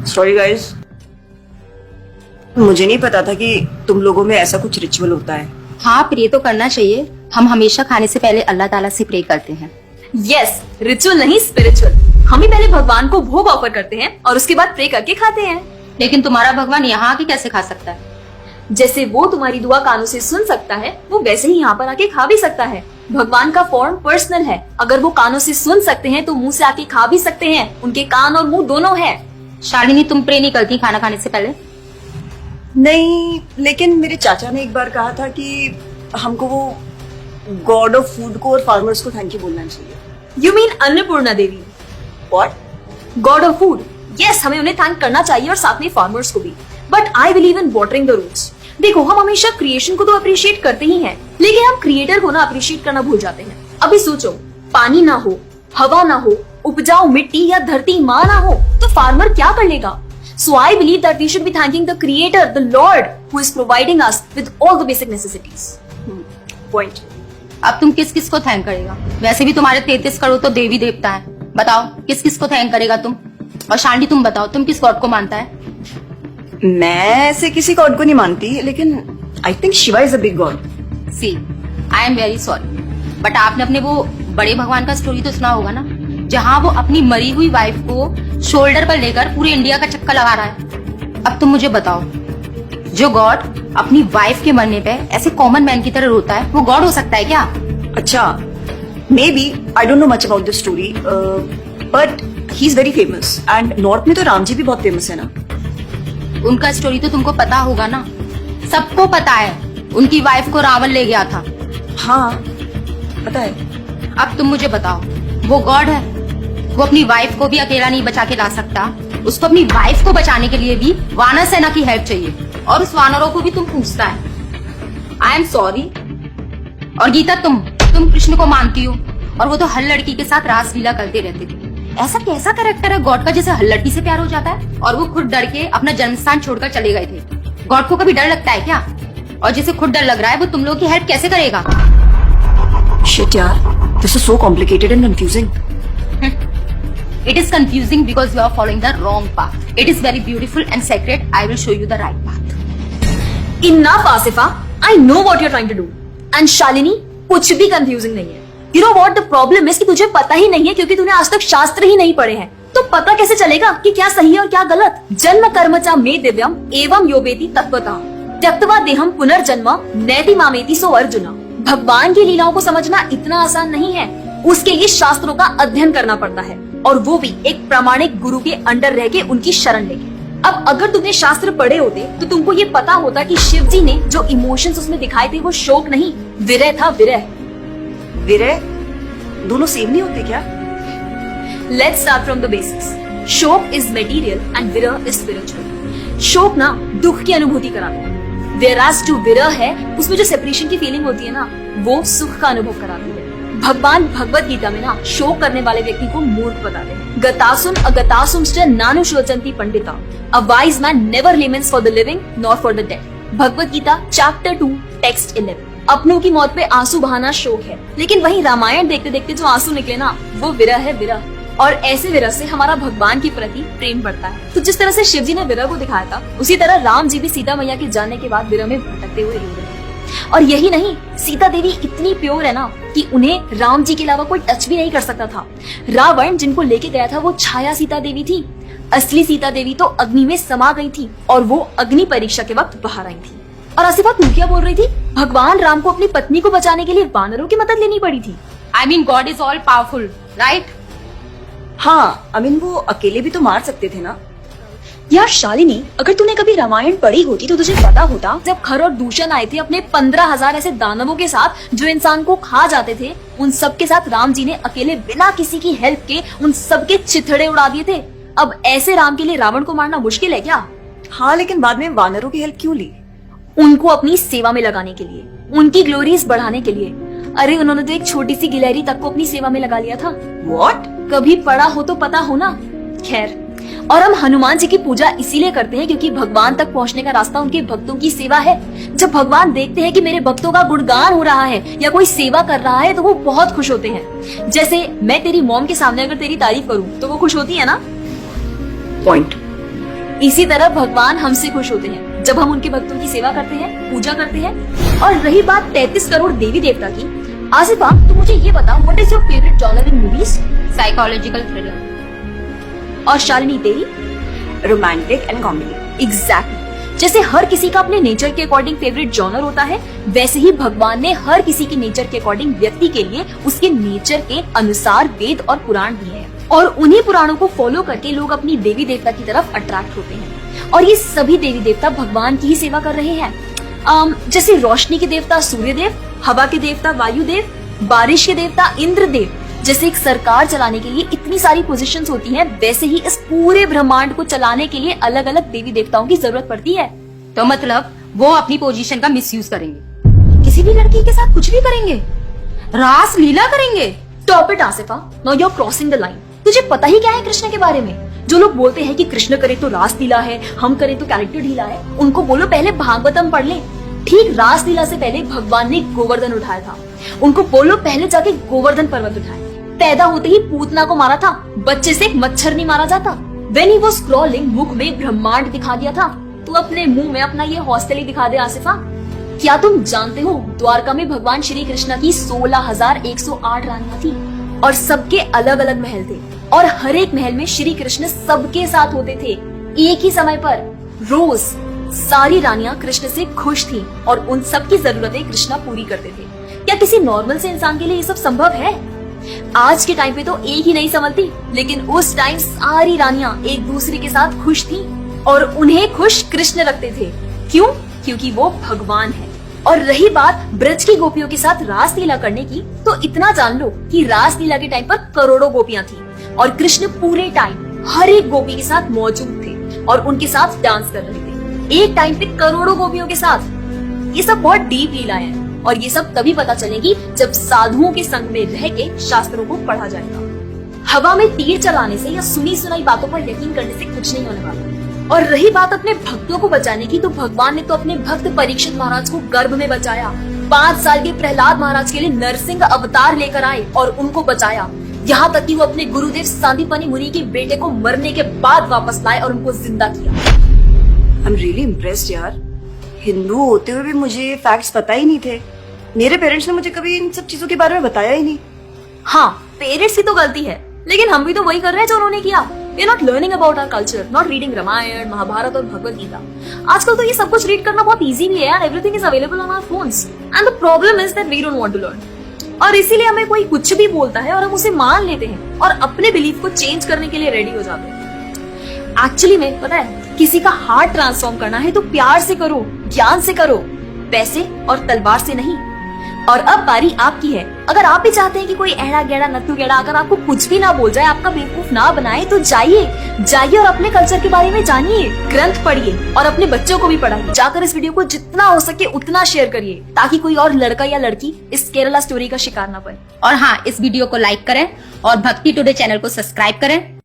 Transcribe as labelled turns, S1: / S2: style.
S1: Sorry guys, मुझे नहीं पता था कि तुम लोगों में ऐसा कुछ रिचुअल होता है।
S2: हाँ, प्रे तो करना चाहिए। हम हमेशा खाने से पहले अल्लाह ताला से प्रे करते हैं।
S3: यस, रिचुअल नहीं स्पिरिचुअल। हम ही पहले भगवान को भोग ऑफर करते हैं और उसके बाद प्रे करके खाते हैं।
S2: लेकिन तुम्हारा भगवान यहाँ आके कैसे खा सकता है?
S3: जैसे वो तुम्हारी दुआ कानों से सुन सकता है, वो वैसे ही यहाँ पर आके खा भी सकता है। भगवान का फॉर्म पर्सनल है। अगर वो कानों से सुन सकते हैं तो मुंह से आके खा भी सकते हैं। उनके कान और मुंह दोनों है।
S2: शालिनी, तुम प्रे नहीं करती खाना खाने से पहले?
S1: नहीं, लेकिन मेरे चाचा ने एक बार कहा था कि हमको वो गॉड ऑफ फूड को और फार्मर्स को थैंक यू बोलना चाहिए।
S3: You mean Annapurna Devi?
S1: What?
S3: God of food. Yes, हमें उन्हें थैंक करना चाहिए और साथ में फार्मर्स को भी। But I believe in watering the roots. देखो, हम हमेशा क्रिएशन को तो अप्रिशिएट करते ही हैं, लेकिन हम क्रिएटर को ना अप्रिशिएट करना भूल जाते हैं। अभी सोचो, पानी ना हो, हवा ना हो, उपजाऊ मिट्टी या धरती माँ ना हो, तो फार्मर क्या कर लेगा? So I believe that we should be thanking the Creator, the Lord, who is providing us with all the basic necessities.
S1: Point.
S2: अब तुम किस किस को थैंक करेगा? वैसे भी तुम्हारे 33 करोड़ तो देवी देवता है। बताओ, किस किस को थैंक करेगा तुम? और शांति, तुम बताओ, तुम किस गॉड को मानता है?
S1: मैं ऐसे किसी गॉड को नहीं मानती, लेकिन I think Shiva is a big god.
S2: See, I am very sorry, but आपने अपने वो बड़े भगवान का स्टोरी तो सुना होगा ना, जहाँ वो अपनी मरी हुई वाइफ को शोल्डर पर लेकर पूरे इंडिया का चक्कर लगा रहा है। अब तुम मुझे बताओ, जो गॉड अपनी वाइफ के मरने पे ऐसे कॉमन मैन की तरह रोता है, वो गॉड हो सकता है क्या?
S1: अच्छा, may be, I don't know much about this story, but he is very famous and north में तो राम जी भी बहुत फेमस है ना।
S2: उनका स्टोरी तो तुमको पता होगा ना, सबको पता है। उनकी वाइफ को रावण ले गया था।
S1: हाँ, पता है।
S2: अब तुम मुझे बताओ, वो गॉड है? वो अपनी वाइफ को भी अकेला नहीं बचा के ला सकता। उसको अपनी वाइफ को बचाने के लिए भी वानर सेना की हेल्प चाहिए, और उस वानरों को भी तुम पूछता है। I am sorry. और गीता, तुम कृष्ण को मानती हो, और वो तो हर लड़की के साथ रासलीला करते रहते थे। ऐसा कैसा कैरेक्टर है गॉड का जैसे हर लड़की से प्यार हो जाता है? और वो खुद डर के अपना जन्मस्थान छोड़कर चले गए थे। गॉड को कभी डर लगता है क्या? और जिसे खुद डर लग रहा है, वो तुम लोगों की हेल्प कैसे करेगा?
S1: शिट यार, this is so complicated and confusing.
S2: It is confusing because you are following the wrong path. It is very beautiful and sacred. I will show you the right path.
S3: Enough, Asifa. I know what you're trying to do. And Shalini, कुछ भी confusing नहीं है। You know what the problem is कि तुझे पता ही नहीं है, क्योंकि तूने आज तक शास्त्र ही नहीं पढ़े हैं। तो पता कैसे चलेगा कि क्या सही है और क्या गलत? जन्म कर्म च मे दिव्यम एवं योवेति तत्वतः त्यक्त्वा देहम पुनर्जन्म नैति मामेति सो अर्जुना। भगवान की लीलाओं को समझना इतना आसान नहीं है। उसके लिए शास्त्रों का अध्ययन करना पड़ता है, और वो भी एक प्रामाणिक गुरु के अंडर रह के, उनकी शरण लेके। अब अगर तुमने शास्त्र पढ़े होते तो तुमको ये पता होता कि शिव जी ने जो इमोशंस उसमें दिखाए थे वो शोक नहीं, विरह था। विरह
S1: विरह दोनों सेम नहीं होते क्या?
S3: Let's start from the basics. शोक इज मटेरियल एंड विरह इज स्पिरिचुअल। शोक ना दुख की अनुभूति कराता है, whereas जो विरह है उसमें जो सेपरेशन की फीलिंग होती है ना, वो सुख का अनुभव कराती है। भगवान भगवत गीता में ना शोक करने वाले व्यक्ति को मूर्ख बताते हैं। गतासुम अगतासुमश्च नानुशोचन्ति Pandita. A wise man never laments for the living nor for the dead. Bhagavad Gita chapter 2 text 11। अपनों की मौत पे आंसू बहाना शोक है, लेकिन वही रामायण देखते देखते जो आंसू निकले ना, वो विरह है, विरह। और ऐसे विरह से हमारा भगवान के प्रति प्रेम बढ़ता है। तो जिस तरह से शिव जी ने विरह को दिखाया था, उसी तरह राम जी भी सीता मैया के जाने के बाद विरह में भटकते हुए रो रहे हैं। और यही नहीं, सीता देवी इतनी प्योर है ना कि उन्हें राम जी के अलावा कोई टच भी नहीं कर सकता था। रावण जिनको लेके गया था वो छाया सीता देवी थी। असली सीता देवी तो अग्नि में समा गई थी, और वो अग्नि परीक्षा के वक्त बाहर आई थी। और आसिफा, तू क्या बोल रही थी? भगवान राम को अपनी पत्नी को बचाने के लिए वानरों की मदद लेनी पड़ी थी।
S2: I mean, God is all powerful, right?
S1: हाँ, आई मीन वो अकेले भी तो मार सकते थे ना।
S3: यार शालिनी, अगर तूने कभी रामायण पढ़ी होती तो तुझे पता होता, जब खर और दूषण आए थे अपने 15,000 ऐसे दानवों के साथ जो इंसान को खा जाते थे, उन सब के साथ राम जी ने अकेले बिना किसी की हेल्प के उन सबके चिथड़े उड़ा दिए थे। अब ऐसे राम के लिए रावण को मारना मुश्किल है क्या?
S1: हाँ, लेकिन बाद में वानरों की हेल्प क्यों ली?
S3: उनको अपनी सेवा में लगाने के लिए, उनकी ग्लोरीज बढ़ाने के लिए। अरे उन्होंने तो एक छोटी सी गिलहरी तक को अपनी सेवा में लगा लिया था।
S1: What?
S3: कभी पढ़ा हो तो पता हो ना। खैर, और हम हनुमान जी की पूजा इसीलिए करते हैं क्योंकि भगवान तक पहुंचने का रास्ता उनके भक्तों की सेवा है। जब भगवान देखते हैं कि मेरे भक्तों का गुणगान हो रहा है या कोई सेवा कर रहा है तो वो बहुत खुश होते हैं। जैसे मैं तेरी मॉम के सामने अगर तेरी तारीफ करूं तो वो खुश होती है ना।
S1: पॉइंट।
S3: इसी तरह भगवान हमसे खुश होते हैं जब हम उनके भक्तों की सेवा करते हैं, पूजा करते हैं। और रही बात 33 करोड़ देवी देवता की, आसिफा तू मुझे ये बता, what is your favourite genre in movies?
S2: Psychological thriller.
S3: और शालिनी तेरी?
S1: Romantic and comedy.
S3: एग्जैक्टली। जैसे हर किसी का अपने नेचर के अकॉर्डिंग फेवरेट जॉनर होता है, वैसे ही भगवान ने हर किसी के नेचर के अकॉर्डिंग व्यक्ति के लिए उसके नेचर के अनुसार वेद और पुराण दिए हैं। और उन्हीं पुराणों को फॉलो करके लोग अपनी देवी देवता की तरफ अट्रैक्ट होते हैं। और ये सभी देवी देवता भगवान की ही सेवा कर रहे हैं। जैसे रोशनी के देवता सूर्यदेव, हवा के देवता वायुदेव, बारिश के देवता इंद्रदेव। जैसे एक सरकार चलाने के लिए इतनी सारी पोजीशंस होती हैं, वैसे ही इस पूरे ब्रह्मांड को चलाने के लिए अलग अलग देवी देवताओं की जरूरत पड़ती है।
S2: तो मतलब वो अपनी पोजीशन का मिसयूज करेंगे, किसी भी लड़की के साथ कुछ भी करेंगे, रास लीला करेंगे।
S3: Stop it Asifa, now you are crossing the line. तुझे पता ही क्या है कृष्ण के बारे में? जो लोग बोलते हैं कि कृष्ण करे तो रास लीला है, हम करें तो कैरेक्टर ढीला है, उनको बोलो पहले भागवतम पढ़ ले। ठीक रास लीला से पहले भगवान ने गोवर्धन उठाया था। उनको बोलो पहले जाके गोवर्धन पर्वत उठाए। पैदा होते ही पूतना को मारा था, बच्चे से एक मच्छर नहीं मारा जाता। When he was crawling, मुख में ब्रह्मांड दिखा दिया था। तू अपने मुंह में अपना ये हॉस्टल ही दिखा दे आसिफा। क्या तुम जानते हो द्वारका में भगवान श्री कृष्ण की 16,108 रानियां थी और सबके अलग अलग महल थे और हर एक महल में श्री कृष्ण सबके साथ होते थे एक ही समय पर। रोज सारी रानियां कृष्ण से खुश थी और उन सबकी जरूरतें कृष्णा पूरी करते थे। क्या किसी नॉर्मल से इंसान के लिए ये सब संभव है? आज के टाइम पे तो एक ही नहीं संभलती, लेकिन उस टाइम सारी रानियां एक दूसरे के साथ खुश थी और उन्हें खुश कृष्ण रखते थे। क्यों? क्योंकि वो भगवान है। और रही बात ब्रज की गोपियों के साथ रास लीला करने की, तो इतना जान लो कि रास लीला के टाइम पर करोड़ों गोपियां थी और कृष्ण पूरे टाइम हर एक गोपी के साथ मौजूद थे और उनके साथ डांस कर रहे थे एक टाइम पे करोड़ों गोपियों के साथ। ये सब बहुत डीप लीला है और ये सब तभी पता चलेगी जब साधुओं के संग में रह के शास्त्रों को पढ़ा जाएगा। हवा में तीर चलाने से या सुनी सुनाई बातों पर यकीन करने से कुछ नहीं होने वाला। और रही बात अपने भक्तों को बचाने की, तो भगवान ने तो अपने भक्त परीक्षित महाराज को गर्भ में बचाया। 5 साल के प्रहलाद महाराज के लिए नरसिंह अवतार लेकर आए और उनको बचाया। यहाँ तक कि वो अपने गुरुदेव सांदीपनि मुनि के बेटे को मरने के बाद वापस लाए और उनको जिंदा किया।
S1: आई एम रियली इम्प्रेस्ड यार। हिंदू होते हुए भी मुझे फैक्ट्स पता ही नहीं थे। मेरे पेरेंट्स ने मुझे कभी इन सब चीजों के बारे में बताया ही नहीं।
S3: हाँ, पेरेंट्स की तो गलती है, लेकिन हम भी तो वही कर रहे हैं जो उन्होंने किया। We are not learning about our culture, not reading Ramayan, Mahabharat और भगवद गीता। आजकल तो ये सब कुछ रीड करना बहुत इजी भी है यार। Everything is available on our phones, and the problem is that we don't want to learn। और इसीलिए हमें कोई कुछ भी बोलता है और हम उसे मान लेते हैं और अपने बिलीफ को चेंज करने के लिए रेडी हो जाते हैं। एक्चुअली में पता है, किसी का हार्ट ट्रांसफॉर्म करना है तो प्यार से करो, ज्ञान से करो, पैसे और तलवार से नहीं। और अब बारी आपकी है। अगर आप भी चाहते हैं कि कोई एड़ा गेड़ा नत्थु गेड़ा अगर आपको कुछ भी ना बोल जाए, आपका बेवकूफ ना बनाए, तो जाइए और अपने कल्चर के बारे में जानिए, ग्रंथ पढ़िए और अपने बच्चों को भी पढ़ाइए। जाकर इस वीडियो को जितना हो सके उतना शेयर करिए ताकि कोई और लड़का या लड़की इस केरला स्टोरी का शिकार ना बने।
S2: और हाँ, इस वीडियो को लाइक करें और भक्ति टुडे चैनल को सब्सक्राइब करें